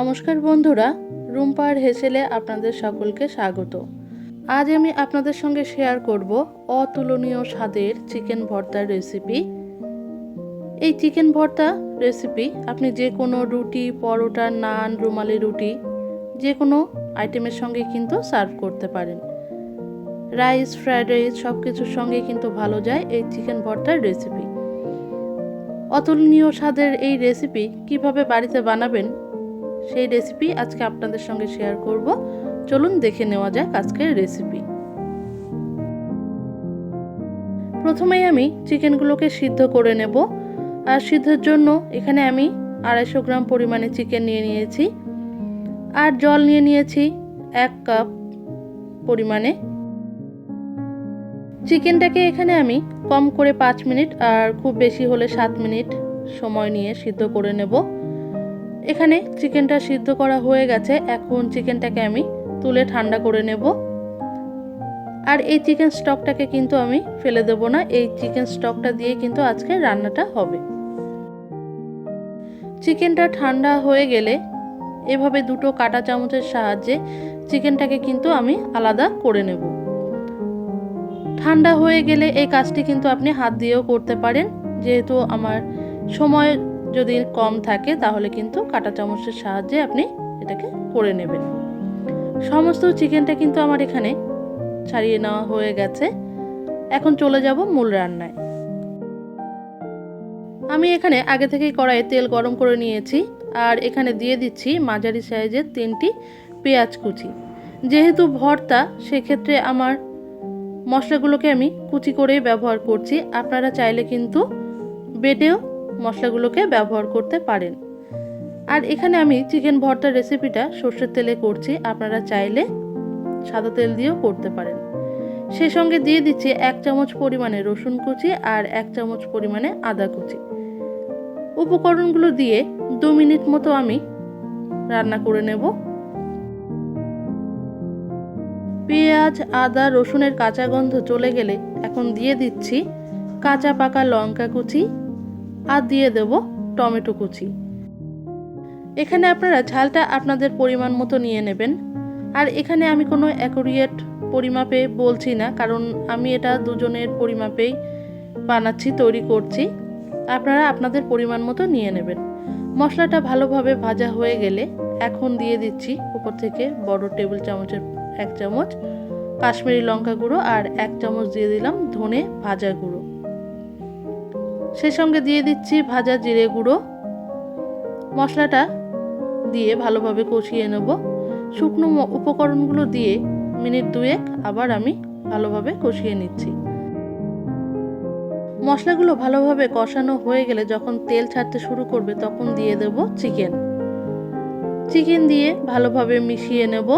নমস্কার বন্ধুরা, রুম্পার হেসেলে আপনাদের সকলকে স্বাগত। আজ আমি আপনাদের সঙ্গে শেয়ার করব অতুলনীয় স্বাদের চিকেন ভর্তার রেসিপি। এই চিকেন ভর্তা রেসিপি আপনি যে কোনো রুটি, পরোটা, নান, রুমালি রুটি যে কোনো আইটেমের সঙ্গে কিন্তু সার্ভ করতে পারেন। রাইস, ফ্রাইড রাইস সব কিছুর সঙ্গে কিন্তু ভালো যায় এই চিকেন ভর্তার রেসিপি। অতুলনীয় স্বাদের এই রেসিপি কিভাবে বাড়িতে বানাবেন সেই রেসিপি আজকে আপনাদের সঙ্গে শেয়ার করব। চলুন দেখে নেওয়া যাক আজকের রেসিপি। প্রথমেই আমি চিকেনগুলোকে সিদ্ধ করে নেব। আর সিদ্ধের জন্য এখানে আমি 250 গ্রাম পরিমাণে চিকেন নিয়ে নিয়েছি আর জল নিয়ে নিয়েছি 1 কাপ পরিমাণে। চিকেনটাকে এখানে আমি কম করে 5 মিনিট আর খুব বেশি হলে 7 মিনিট সময় নিয়ে সিদ্ধ করে নেব। এখানে চিকেনটা সিদ্ধ করা হয়ে গেছে। এখন চিকেনটাকে আমি তুলে ঠান্ডা করে নেব। আর এই চিকেন স্টকটাকে কিন্তু আমি ফেলে দেব না, এই চিকেন স্টকটা দিয়ে কিন্তু আজকে রান্নাটা হবে। চিকেনটা ঠান্ডা হয়ে গেলে এভাবে দুটো কাঁটা চামচের সাহায্যে চিকেনটাকে কিন্তু আমি আলাদা করে নেব। ঠান্ডা হয়ে গেলে এই কাজটি কিন্তু আপনি হাত দিয়েও করতে পারেন। যেহেতু আমার সময় যদি কম থাকে তাহলে কিন্তু কাঁটা চামচের সাহায্যে আপনি এটাকে করে নেবেন। সমস্ত চিকেনটা কিন্তু আমার এখানে ছাড়িয়ে নেওয়া হয়ে গেছে। এখন চলে যাব মূল রান্নায়। আমি এখানে আগে থেকেই কড়াইয়ে তেল গরম করে নিয়েছি আর এখানে দিয়ে দিচ্ছি মাঝারি সাইজের 3টি পেঁয়াজ কুচি। যেহেতু ভর্তা সেক্ষেত্রে আমার মশলাগুলোকে আমি কুচি করেই ব্যবহার করছি। আপনারা চাইলে কিন্তু বেটেও মশলাগুলোকে ব্যবহার করতে পারেন। আর এখানে আমি চিকেন ভর্তার রেসিপিটা সর্ষের তেলে করছি, আপনারা চাইলে সাদা তেল দিয়েও করতে পারেন। সেই সঙ্গে দিয়ে দিচ্ছি 1 চামচ পরিমাণে রসুন কুচি আর 1 চামচ পরিমাণে আদা কুচি। উপকরণগুলো দিয়ে 2 মিনিট মতো আমি রান্না করে নেব। পেঁয়াজ, আদা, রসুনের কাঁচা গন্ধ চলে গেলে এখন দিয়ে দিচ্ছি কাঁচা পাকা লঙ্কা কুচি আর দিয়ে দেব টমেটো কুচি। এখানে আপনারা ঝালটা আপনাদের পরিমাণ মতো নিয়ে নেবেন। আর এখানে আমি কোনো অ্যাকুরেট পরিমাপে বলছি না, কারণ আমি এটা দুজনের পরিমাপেই বানাচ্ছি, তৈরি করছি। আপনারা আপনাদের পরিমাণ মতো নিয়ে নেবেন। মশলাটা ভালোভাবে ভাজা হয়ে গেলে এখন দিয়ে দিচ্ছি উপর থেকে বড় টেবিল চামচের 1 চামচ কাশ্মীরি লঙ্কা গুঁড়ো আর 1 চামচ দিয়ে দিলাম ধনে ভাজা গুঁড়ো। সেই সঙ্গে দিয়ে দিচ্ছি ভাজা জিরে গুঁড়ো। মশলাটা দিয়ে ভালোভাবে কষিয়ে নেব। শুকনো উপকরণগুলো দিয়ে মিনিট 2 আবার আমি ভালোভাবে কষিয়ে নিচ্ছি। মশলাগুলো ভালোভাবে কষানো হয়ে গেলে যখন তেল ছাড়তে শুরু করবে তখন দিয়ে দেব চিকেন দিয়ে ভালোভাবে মিশিয়ে নেব।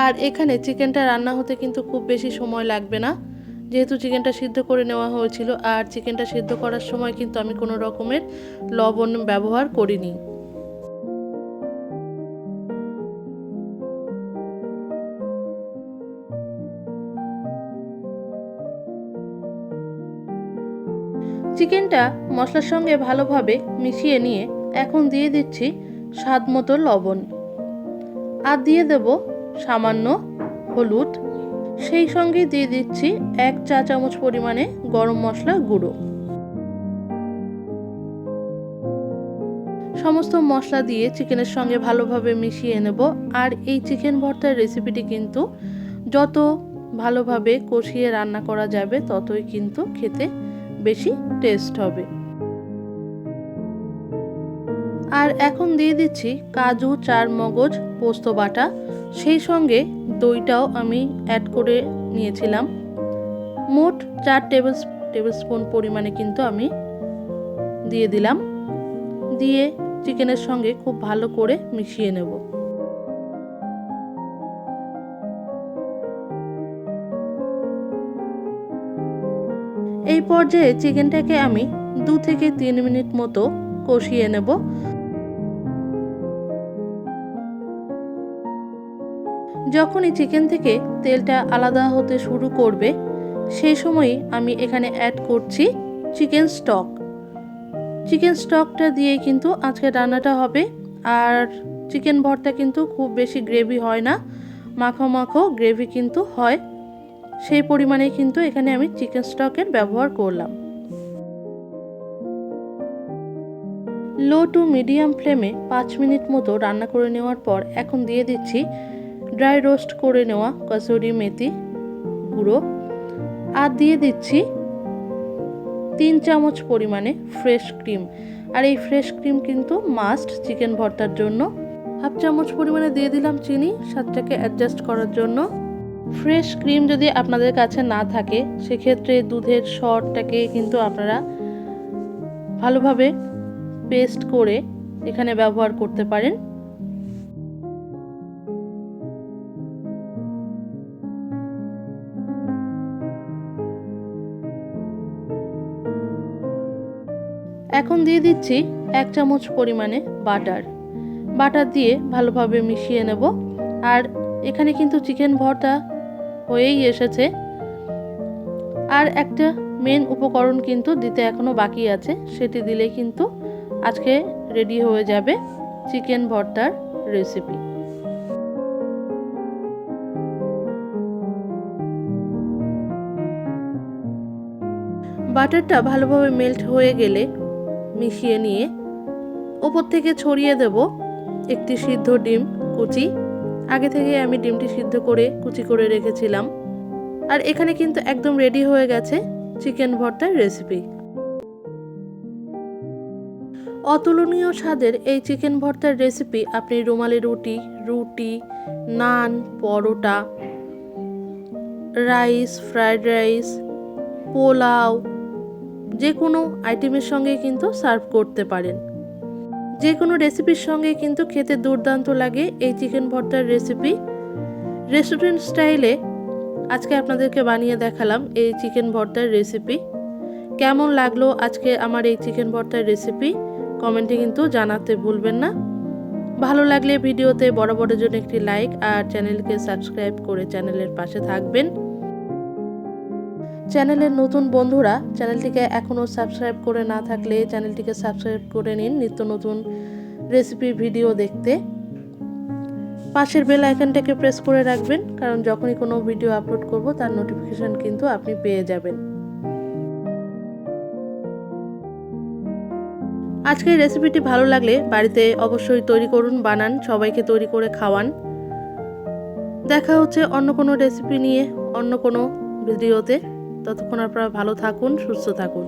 আর এখানে চিকেনটা রান্না হতে কিন্তু খুব বেশি সময় লাগবে না, যেহেতু চিকেনটা সিদ্ধ করে নেওয়া হয়েছিল। আর চিকেনটা সিদ্ধ করার সময় কিন্তু আমি কোনো রকমের লবণ ব্যবহার করিনি। চিকেনটা মশলার সঙ্গে ভালোভাবে মিশিয়ে নিয়ে এখন দিয়ে দিচ্ছি স্বাদ মতো লবণ আর দিয়ে দেব সামান্য হলুদ। সেই সঙ্গে দিয়ে দিচ্ছি 1 চা চামচ পরিমাণে গরম মশলা গুঁড়ো। সমস্ত মশলা দিয়ে চিকেনের সঙ্গে ভালোভাবে মিশিয়ে নেব। আর এই চিকেন ভর্তার রেসিপিটি কিন্তু যত ভালোভাবে কষিয়ে রান্না করা যাবে ততই কিন্তু খেতে বেশি টেস্ট হবে। আর এখন দিয়ে দিচ্ছি কাজু, 4 মগজ, পোস্ত বাটা। সেই সঙ্গে দইটাও আমি অ্যাড করে নিয়েছিলাম। মোট 4 টেবিলস্পুন পরিমাণে কিন্তু আমি দিয়ে দিলাম। দিয়ে চিকেনের সঙ্গে খুব ভালো করে মিশিয়ে নেব। এই পর্যায়ে চিকেনটাকে আমি 2 থেকে 3 মিনিট মতো কষিয়ে নেব। যখনই চিকেন থেকে তেলটা আলাদা হতে শুরু করবে সেই সময়ই আমি এখানে অ্যাড করছি চিকেন স্টক। চিকেন স্টকটা দিয়ে কিন্তু আজকে রান্নাটা হবে। আর চিকেন ভর্তা কিন্তু খুব বেশি গ্রেভি হয় না, মাখো মাখো গ্রেভি কিন্তু হয়, সেই পরিমাণে কিন্তু এখানে আমি চিকেন স্টকের ব্যবহার করলাম। লো টু মিডিয়াম ফ্লেমে 5 মিনিট মতো রান্না করে নেওয়ার পর এখন দিয়ে দিচ্ছি ড্রাই রোস্ট করে নেওয়া কসুরি মেথি গুঁড়ো, আর দিয়ে দিচ্ছি 3 চামচ পরিমাণে ফ্রেশ ক্রিম। আর এই ফ্রেশ ক্রিম কিন্তু মাস্ট চিকেন ভর্তার জন্য। হাফ চামচ পরিমাণে দিয়ে দিলাম চিনি স্বাদটাকে অ্যাডজাস্ট করার জন্য। ফ্রেশ ক্রিম যদি আপনাদের কাছে না থাকে সেক্ষেত্রে দুধের সরটাকে কিন্তু আপনারা ভালোভাবে পেস্ট করে এখানে ব্যবহার করতে পারেন। এখন দিয়ে দিচ্ছি 1 চামচ পরিমাণে বাটার দিয়ে ভালোভাবে মিশিয়ে নেব। আর এখানে কিন্তু চিকেন ভর্তা হয়েই এসেছে। আর একটা মেন উপকরণ কিন্তু দিতে এখনো বাকি আছে, সেটি দিলেই কিন্তু আজকে রেডি হয়ে যাবে চিকেন ভর্তার রেসিপি। বাটারটা ভালোভাবে মেল্ট হয়ে গেলে মিশিয়ে নিয়ে ওপর থেকে ছড়িয়ে দেব একটি সিদ্ধ ডিম কুচি। আগে থেকে আমি ডিমটি সিদ্ধ করে কুচি করে রেখেছিলাম। আর এখানে কিন্তু একদম রেডি হয়ে গেছে চিকেন ভর্তার রেসিপি। অতুলনীয় স্বাদের এই চিকেন ভর্তার রেসিপি আপনি রুমালি রুটি, নান, পরোটা, রাইস, ফ্রাইড রাইস, পোলাও, যে কোনো আইটেমের সঙ্গে কিন্তু সার্ভ করতে পারেন। যে কোনো রেসিপির সঙ্গে কিন্তু খেতে দুর্দান্ত লাগে এই চিকেন ভর্তার রেসিপি। রেস্টুরেন্ট স্টাইলে আজকে আপনাদেরকে বানিয়ে দেখালাম এই চিকেন ভর্তার রেসিপি। কেমন লাগলো আজকে আমার এই চিকেন ভর্তার রেসিপি কমেন্টে কিন্তু জানাতে ভুলবেন না। ভালো লাগলে ভিডিওতে বরাবরের জন্য একটি লাইক আর চ্যানেলকে সাবস্ক্রাইব করে চ্যানেলের পাশে থাকবেন। চ্যানেলের নতুন বন্ধুরা চ্যানেলটিকে এখনও সাবস্ক্রাইব করে না থাকলে চ্যানেলটিকে সাবস্ক্রাইব করে নিন নিত্য নতুন রেসিপি ভিডিও দেখতে। পাশের বেল আইকনটাকে প্রেস করে রাখবেন, কারণ যখনই কোনো ভিডিও আপলোড করব তার নোটিফিকেশন কিন্তু আপনি পেয়ে যাবেন। আজকের রেসিপিটি ভালো লাগলে বাড়িতে অবশ্যই তৈরি করুন, বানান, সবাইকে তৈরি করে খাওয়ান। দেখা হচ্ছে অন্য কোনো রেসিপি নিয়ে অন্য কোনো ভিডিওতে। ততক্ষণ আপনারা ভালো থাকুন, সুস্থ থাকুন।